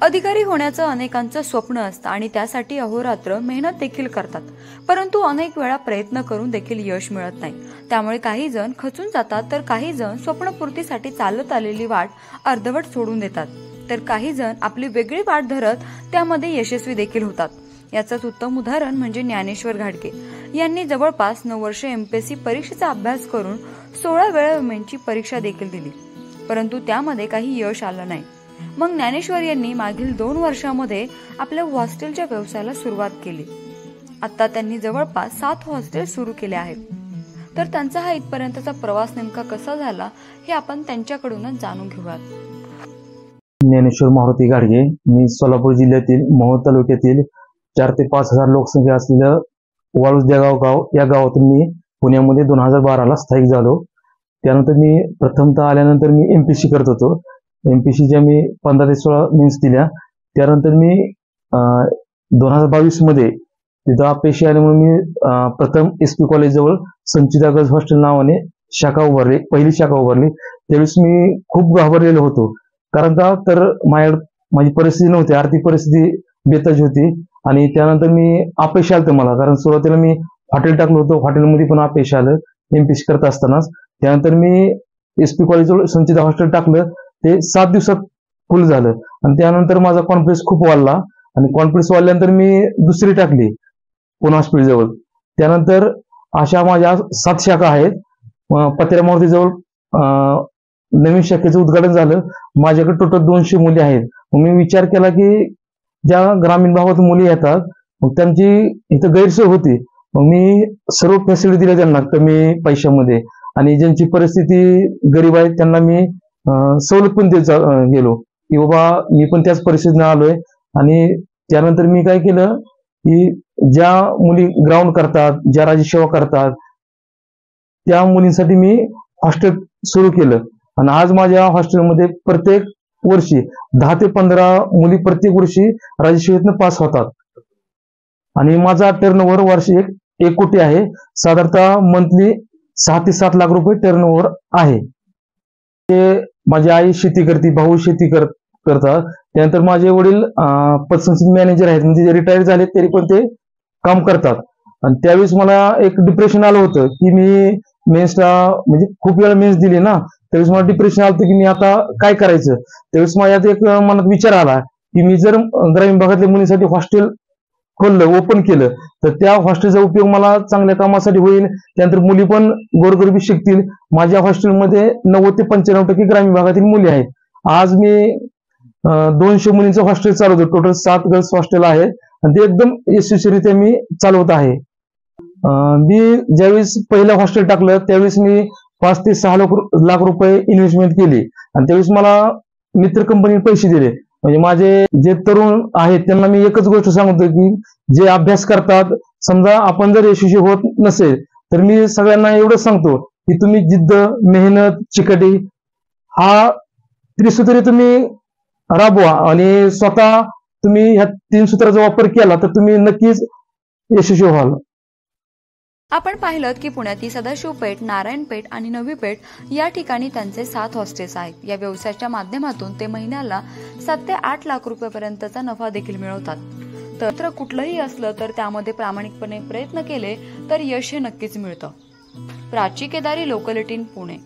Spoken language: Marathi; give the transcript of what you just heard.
अधिकारी होण्याचं अनेकांचं स्वप्न असतं आणि त्यासाठी अहोरात्र मेहनत देखील करतात, परंतु अनेक वेळा प्रयत्न करून देखील यश मिळत नाही। त्यामुळे काही जण खचून जातात, तर काही जण स्वप्नपूर्तीसाठी चालत आलेली वाट अर्धवट सोडून देतात, तर काही जण आपली वेगळी वाट धरत त्यामध्ये यशस्वी देखील होतात। याचंच उत्तम उदाहरण म्हणजे ज्ञानेश्वर घाडगे यांनी जवळपास 9 वर्षे एमपीएससी परीक्षेचा अभ्यास करून 16 वेळा विमेंची परीक्षा देखील दिली, परंतु त्यामध्ये काही यश आलं नाही। मग ज्ञानेश्वर यांनी मागील 2 वर्षांमध्ये आपल्या हॉस्टेलच्या व्यवसायाला सुरुवात केली। आता त्यांनी जवळपास 7 हॉस्टेल सुरू केले आहेत। तर त्यांचा हा इथपर्यंतचा प्रवास नेमका कसा झाला हे आपण त्यांच्याकडूनच जाणून घेऊयात। ज्ञानेश्वर मारुती घाडगे, मी सोलापूर जिल्ह्यातील मोहोळ तालुक्यातील 4 ते 5 हजार लोकसंख्या असलेल्या वाळुजदेगाव गाव या गावातून मी पुण्यामध्ये 2012 ला स्थायिक झालो। त्यानंतर मी प्रथमतः आल्यानंतर मी एमपीएससी करत होतो। एमपीएससीच्या मी 15 ते 16 मेन्स दिल्या। त्यानंतर मी 2022 मध्ये तिथं अपयशी आल्यामुळे मी प्रथम एसपी कॉलेज जवळ संचिता गर्ल्स हॉस्टेल नावाने शाखा उभारली, पहिली शाखा उभारली। त्यावेळेस मी खूप घाबरलेलो होतो, कारण का तर माझी परिस्थिती नव्हती, आर्थिक परिस्थिती बेताची होती। आणि त्यानंतर मी अपयश आलं मला, कारण सुरुवातीला मी हॉटेल टाकलं होतं, हॉटेलमध्ये पण अपयश आलं एमपीएससी करत असतानाच। त्यानंतर मी एसपी कॉलेज जवळ संचिता हॉस्टेल टाकलं, ते 7 दिवसात फुल झालं। आणि त्यानंतर माझा कॉन्फिडन्स खूप वाढला, आणि कॉन्फिडन्स वाढल्यानंतर मी दुसरी टाकली पुणे हॉस्पिटल जवळ। त्यानंतर अशा माझ्या 7 शाखा आहेत। पत्र्या मारुती जवळ नवीन शाखेचं उद्घाटन झालं। माझ्याकडे टोटल 200 मुली आहेत। मग मी विचार केला की ज्या ग्रामीण भागात मुली येतात, मग त्यांची इथं गैरसोय होती, मग मी सर्व फॅसिलिटी दिल्या त्यांना कमी पैशामध्ये, आणि ज्यांची परिस्थिती गरीब आहे त्यांना मी सवलत पण देत गेलो की बाबा मी पण त्याच परिस्थितीने आलोय। आणि त्यानंतर मी काय केलं की ज्या मुली ग्राउंड करतात, ज्या राज्यसेवा करतात, त्या मुलींसाठी मी हॉस्टेल सुरू केलं। आणि आज माझ्या हॉस्टेलमध्ये प्रत्येक वर्षी 10 ते 15 मुली प्रत्येक वर्षी राज्यसेवेतनं पास होतात। आणि माझा टर्नओव्हर वार्षिक 1 कोटी आहे। साधारणतः मंथली 6 ते 7 लाख रुपये टर्नओव्हर आहे। ते माझी आई शेती करते, भाऊ शेती करतात। त्यानंतर माझे वडील पतसंस्थेचे मॅनेजर आहेत, म्हणजे रिटायर झाले तरी पण ते काम करतात। आणि त्यावेळेस मला एक डिप्रेशन आलं होतं की मी मेन्सला म्हणजे खूप वेळा मेन्स दिली ना, त्यावेळेस मला डिप्रेशन आलं होतं की मी आता काय करायचं। त्यावेळेस माझ्यात एक मनात विचार आला की मी जर ग्रामीण भागातल्या मुलींसाठी हॉस्टेल खोललं, ओपन केलं, तर त्या हॉस्टेलचा उपयोग मला चांगल्या कामासाठी होईल। त्यानंतर मुली पण गोरगरिबी शिकतील। माझ्या हॉस्टेलमध्ये 90 ते 95% ग्रामीण भागातील मुली आहेत। आज मी 200 मुलींचं हॉस्टेल चालवतो। टोटल 7 गर्ल्स हॉस्टेल आहे, आणि ते एकदम यशस्वीरित्या मी चालवत आहे। मी ज्यावेळेस पहिलं हॉस्टेल टाकलं त्यावेळेस मी 5 ते 6 लाख रुपये इन्व्हेस्टमेंट केली, आणि त्यावेळेस मला मित्र कंपनीने पैसे दिले। म्हणजे माझे जे तरुण आहेत त्यांना मी एकच गोष्ट सांगतो की जे अभ्यास करतात, समजा आपण जर यशस्वी होत नसेल तर मी सगळ्यांना एवढंच सांगतो की तुम्ही जिद्द, मेहनत, चिकाटी हा त्रिसूत्री तुम्ही राबवा, आणि स्वतः तुम्ही ह्या 3 सूत्राचा वापर केला तर तुम्ही नक्कीच यशस्वी व्हाल। आपण पाहिलं की पुण्यातील सदाशिवपेठ, नारायणपेठ आणि नवी पेठ या ठिकाणी त्यांचे 7 हॉस्टेल्स आहेत। या व्यवसायाच्या माध्यमातून ते महिन्याला 7 ते 8 लाख रुपयापर्यंतचा नफा देखील मिळवतात। तर कुठलंही असलं तर त्यामध्ये प्रामाणिकपणे प्रयत्न केले तर यश हे नक्कीच मिळतं। प्राची केदारी, लोकल 18, पुणे।